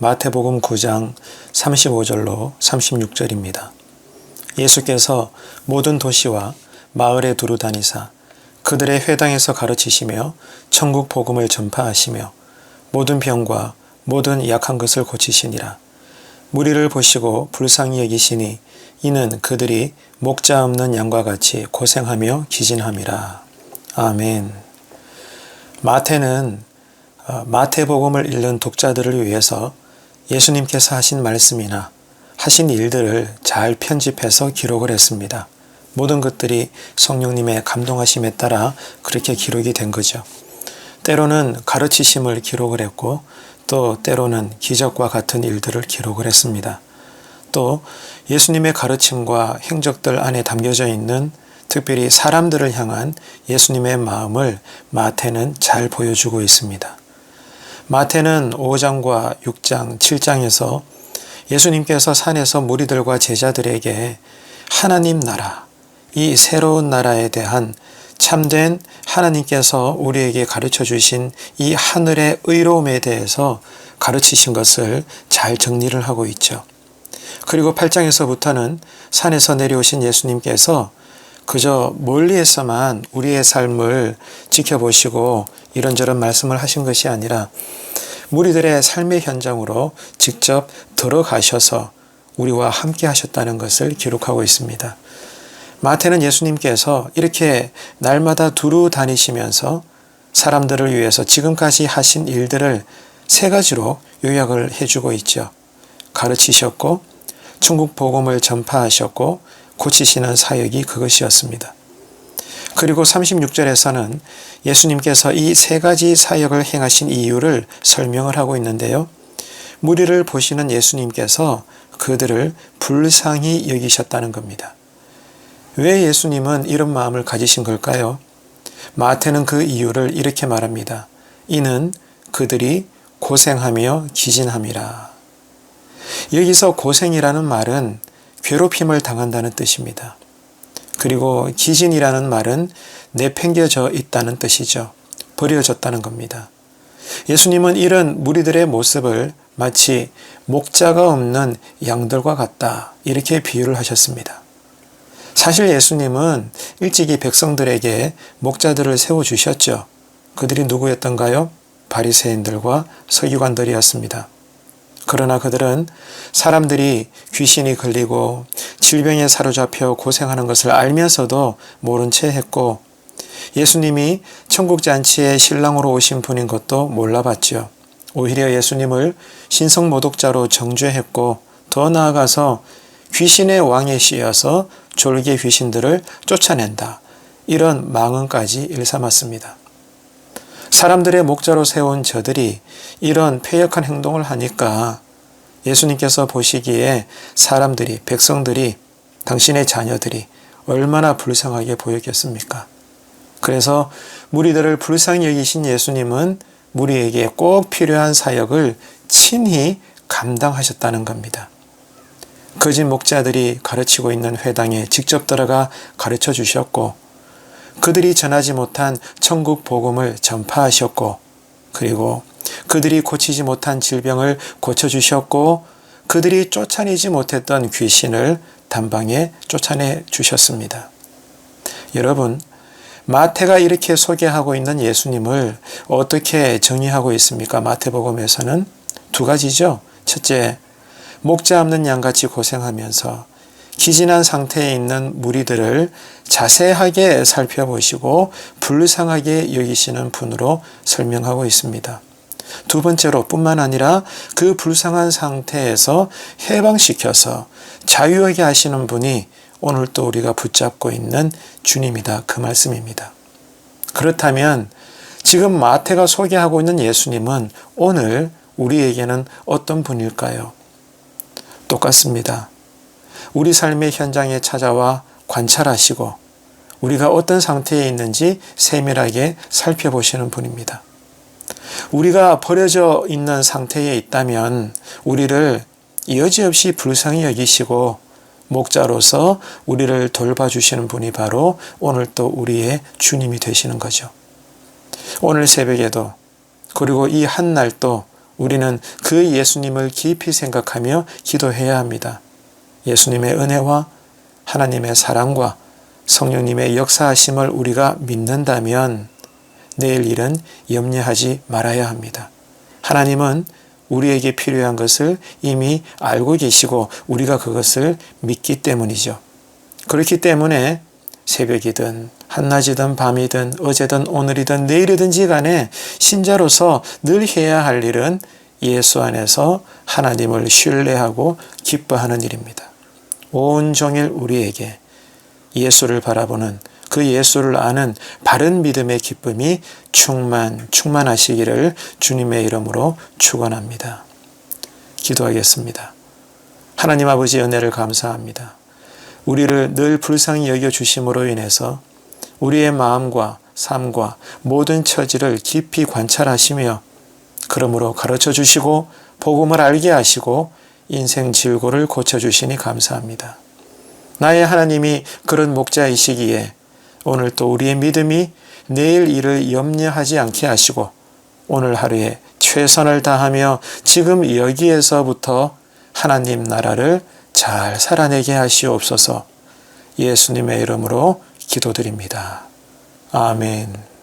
마태복음 9장 35절로 36절입니다. 예수께서 모든 도시와 마을에 두루 다니사 그들의 회당에서 가르치시며 천국 복음을 전파하시며 모든 병과 모든 약한 것을 고치시니라. 무리를 보시고 불쌍히 여기시니 이는 그들이 목자 없는 양과 같이 고생하며 기진함이라. 아멘. 마태는 마태복음을 읽는 독자들을 위해서 예수님께서 하신 말씀이나 하신 일들을 잘 편집해서 기록을 했습니다. 모든 것들이 성령님의 감동하심에 따라 그렇게 기록이 된 거죠. 때로는 가르치심을 기록을 했고 또 때로는 기적과 같은 일들을 기록을 했습니다. 또 예수님의 가르침과 행적들 안에 담겨져 있는 특별히 사람들을 향한 예수님의 마음을 마태는 잘 보여주고 있습니다. 마태는 5장과 6장, 7장에서 예수님께서 산에서 무리들과 제자들에게 하나님 나라, 이 새로운 나라에 대한 참된 하나님께서 우리에게 가르쳐 주신 이 하늘의 의로움에 대해서 가르치신 것을 잘 정리를 하고 있죠. 그리고 8장에서부터는 산에서 내려오신 예수님께서 그저 멀리에서만 우리의 삶을 지켜보시고 이런저런 말씀을 하신 것이 아니라 무리들의 삶의 현장으로 직접 들어가셔서 우리와 함께 하셨다는 것을 기록하고 있습니다. 마태는 예수님께서 이렇게 날마다 두루 다니시면서 사람들을 위해서 지금까지 하신 일들을 세 가지로 요약을 해주고 있죠. 가르치셨고 천국 복음을 전파하셨고 고치시는 사역이 그것이었습니다. 그리고 36절에서는 예수님께서 이 세 가지 사역을 행하신 이유를 설명을 하고 있는데요. 무리를 보시는 예수님께서 그들을 불쌍히 여기셨다는 겁니다. 왜 예수님은 이런 마음을 가지신 걸까요? 마태는 그 이유를 이렇게 말합니다. 이는 그들이 고생하며 기진함이라. 여기서 고생이라는 말은 괴롭힘을 당한다는 뜻입니다. 그리고 기진이라는 말은 내팽겨져 있다는 뜻이죠. 버려졌다는 겁니다. 예수님은 이런 무리들의 모습을 마치 목자가 없는 양들과 같다 이렇게 비유를 하셨습니다. 사실 예수님은 일찍이 백성들에게 목자들을 세워주셨죠. 그들이 누구였던가요? 바리새인들과 서기관들이었습니다. 그러나 그들은 사람들이 귀신이 걸리고 질병에 사로잡혀 고생하는 것을 알면서도 모른 채 했고 예수님이 천국잔치에 신랑으로 오신 분인 것도 몰라봤죠. 오히려 예수님을 신성모독자로 정죄했고 더 나아가서 귀신의 왕에 씌어서 졸개 귀신들을 쫓아낸다. 이런 망언까지 일삼았습니다. 사람들의 목자로 세운 저들이 이런 패역한 행동을 하니까 예수님께서 보시기에 사람들이, 백성들이, 당신의 자녀들이 얼마나 불쌍하게 보였겠습니까? 그래서 무리들을 불쌍히 여기신 예수님은 무리에게 꼭 필요한 사역을 친히 감당하셨다는 겁니다. 거짓 목자들이 가르치고 있는 회당에 직접 들어가 가르쳐 주셨고 그들이 전하지 못한 천국 복음을 전파하셨고 그리고 그들이 고치지 못한 질병을 고쳐주셨고 그들이 쫓아내지 못했던 귀신을 단방에 쫓아내 주셨습니다. 여러분, 마태가 이렇게 소개하고 있는 예수님을 어떻게 정의하고 있습니까? 마태복음에서는 두 가지죠. 첫째, 목자 없는 양같이 고생하면서 기진한 상태에 있는 무리들을 자세하게 살펴보시고 불쌍하게 여기시는 분으로 설명하고 있습니다. 두 번째로 뿐만 아니라 그 불쌍한 상태에서 해방시켜서 자유하게 하시는 분이 오늘 또 우리가 붙잡고 있는 주님이다. 그 말씀입니다. 그렇다면 지금 마태가 소개하고 있는 예수님은 오늘 우리에게는 어떤 분일까요? 똑같습니다. 우리 삶의 현장에 찾아와 관찰하시고 우리가 어떤 상태에 있는지 세밀하게 살펴보시는 분입니다. 우리가 버려져 있는 상태에 있다면 우리를 여지없이 불쌍히 여기시고 목자로서 우리를 돌봐주시는 분이 바로 오늘 또 우리의 주님이 되시는 거죠. 오늘 새벽에도 그리고 이 한날도 우리는 그 예수님을 깊이 생각하며 기도해야 합니다. 예수님의 은혜와 하나님의 사랑과 성령님의 역사하심을 우리가 믿는다면 내일 일은 염려하지 말아야 합니다. 하나님은 우리에게 필요한 것을 이미 알고 계시고 우리가 그것을 믿기 때문이죠. 그렇기 때문에 새벽이든 한낮이든 밤이든 어제든 오늘이든 내일이든지 간에 신자로서 늘 해야 할 일은 예수 안에서 하나님을 신뢰하고 기뻐하는 일입니다. 온종일 우리에게 예수를 바라보는 그 예수를 아는 바른 믿음의 기쁨이 충만하시기를 주님의 이름으로 축원합니다. 기도하겠습니다. 하나님 아버지 은혜를 감사합니다. 우리를 늘 불쌍히 여겨주심으로 인해서 우리의 마음과 삶과 모든 처지를 깊이 관찰하시며 그러므로 가르쳐 주시고 복음을 알게 하시고 인생 질고를 고쳐주시니 감사합니다. 나의 하나님이 그런 목자이시기에 오늘 또 우리의 믿음이 내일 일을 염려하지 않게 하시고 오늘 하루에 최선을 다하며 지금 여기에서부터 하나님 나라를 잘 살아내게 하시옵소서. 예수님의 이름으로 기도드립니다. 아멘.